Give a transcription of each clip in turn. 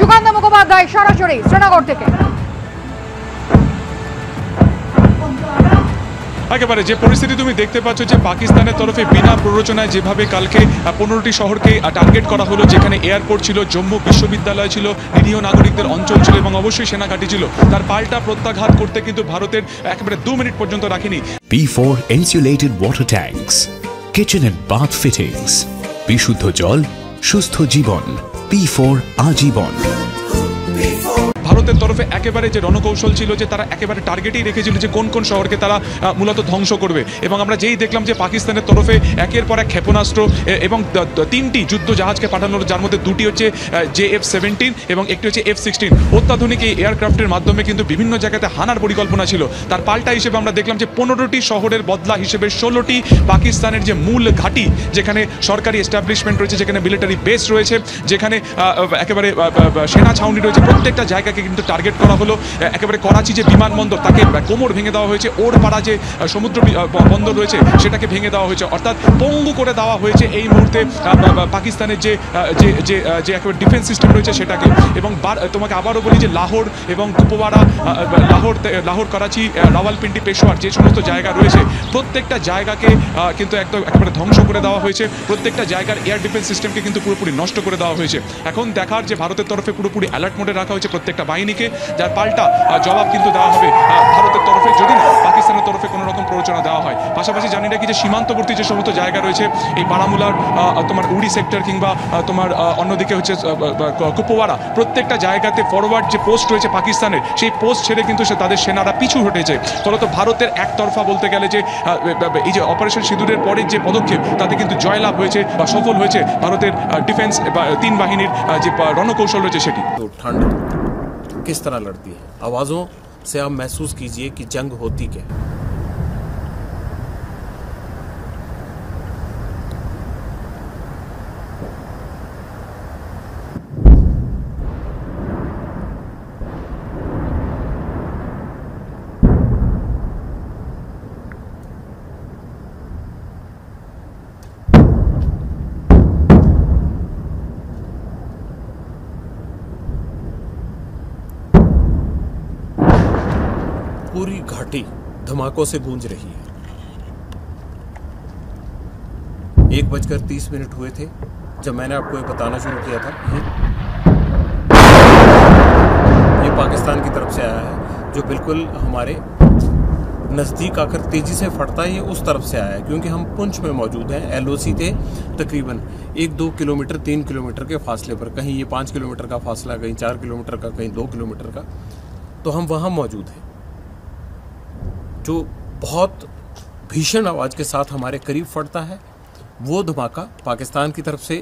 সুকান্ত মুখোপাধ্যায় সরাসরি শ্রীনগর থেকে। একেবারে যে পরিস্থিতি তুমি দেখতে পাচ্ছ যে পাকিস্তানের তরফে বিনা প্ররোচনায় যেভাবে কালকে 15টি শহরকে টার্গেট করা হলো, যেখানে এয়ারপোর্ট ছিল, জম্মু বিশ্ববিদ্যালয় ছিল, নিরীহ নাগরিকদের অঞ্চল ছিল এবং অবশ্যই সেনাঘাঁটি ছিল, তার পাল্টা প্রত্যাঘাত করতে কিন্তু ভারতের একেবারে 2 মিনিট পর্যন্ত রাখেনি। P4 insulated water tanks, kitchen and bath fittings, বিশুদ্ধ জল, সুস্থ জীবন, P4 আজীবন। ভারতের তরফে একেবারে যে রণকৌশল ছিল যে তারা একেবারে টার্গেটেই রেখেছিল যে কোন কোন শহরকে তারা মূলত ধ্বংস করবে, এবং আমরা যেই দেখলাম যে পাকিস্তানের তরফে একের পর এক ক্ষেপণাস্ত্র এবং 3টি যুদ্ধ জাহাজকে পাঠানো, যার মধ্যে 2টি হচ্ছে JF-17 এবং একটি হচ্ছে F-16। অত্যাধুনিক এই এয়ারক্রাফটের মাধ্যমে কিন্তু বিভিন্ন জায়গাতে হানার পরিকল্পনা ছিল। তার পাল্টা হিসেবে আমরা দেখলাম যে 15টি শহরের বদলা হিসেবে 16টি পাকিস্তানের যে মূল ঘাঁটি, যেখানে সরকারি এস্টাবলিশমেন্ট রয়েছে, যেখানে মিলিটারি বেস রয়েছে, যেখানে একেবারে সেনা ছাউনি রয়েছে, প্রত্যেকটা জায়গাকে কিন্তু টার্গেট করা হলো। একেবারে করাচি যে বিমানবন্দর তাকে কোমর ভেঙে দেওয়া হয়েছে, ওরপাড়া যে সমুদ্র বন্দর রয়েছে সেটাকে ভেঙে দেওয়া হয়েছে, অর্থাৎ পঙ্গু করে দেওয়া হয়েছে এই মুহূর্তে পাকিস্তানের যে যে যে একেবারে ডিফেন্স সিস্টেম রয়েছে সেটাকে। এবং তোমাকে আবারও বলি যে লাহোর এবং কুপওয়ারা, লাহোর করাচি, রাওয়ালপিন্ডি, পেশোয়ার যে সমস্ত জায়গা রয়েছে প্রত্যেকটা জায়গাকে কিন্তু একদম একেবারে ধ্বংস করে দেওয়া হয়েছে। প্রত্যেকটা জায়গার এয়ার ডিফেন্স সিস্টেমকে কিন্তু পুরোপুরি নষ্ট করে দেওয়া হয়েছে। এখন দেখার যে ভারতের তরফে পুরোপুরি অ্যালার্ট মোডে রাখা হয়েছে প্রত্যেকটা বাহিনীকে, যার পাল্টা জবাব কিন্তু দেওয়া হবে ভারতের তরফে যদি না পাকিস্তানের তরফে কোনো রকম প্ররোচনা দেওয়া হয়। পাশাপাশি জানি রাখি যে সীমান্তবর্তী যে সমস্ত জায়গা রয়েছে, এই বারামুলার তোমার উড়ি সেক্টর কিংবা তোমার অন্যদিকে হচ্ছে কুপওয়ারা, প্রত্যেকটা জায়গাতে ফরওয়ার্ড যে পোস্ট রয়েছে পাকিস্তানের, সেই পোস্ট ছেড়ে কিন্তু তাদের সেনারা পিছু হটেছে। ফলত ভারতের একতরফা বলতে গেলে যে এই যে অপারেশন সিঁদুরের পরের যে পদক্ষেপ, তাতে কিন্তু জয়লাভ হয়েছে বা সফল হয়েছে ভারতের ডিফেন্স বা 3 বাহিনীর যে রণকৌশল রয়েছে সেটি। किस तरह लड़ती है, आवाज़ों से आप महसूस कीजिए कि जंग होती क्या है। पूरी घाटी धमाकों से गूंज रही है। 1:30 हुए थे जब मैंने आपको ये बताना शुरू किया था। ये पाकिस्तान की तरफ से आया है, जो बिल्कुल हमारे नज़दीक आकर तेज़ी से फटता है। ये उस तरफ से आया है क्योंकि हम पुंछ में मौजूद हैं। LOC थे तकरीबन 1-2 किलोमीटर 3 किलोमीटर के फासले पर, कहीं ये 5 किलोमीटर का फासला, कहीं 4 किलोमीटर का, कहीं 2 किलोमीटर का, तो हम वहाँ मौजूद हैं। जो बहुत भीषण आवाज़ के साथ हमारे करीब फटता है, वो धमाका पाकिस्तान की तरफ से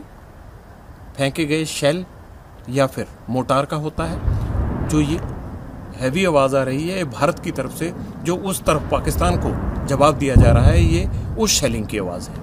फेंके गए शेल या फिर मोटार का होता है। जो ये हैवी आवाज़ आ रही है भारत की तरफ से, जो उस तरफ पाकिस्तान को जवाब दिया जा रहा है, ये उस शेलिंग की आवाज़ है।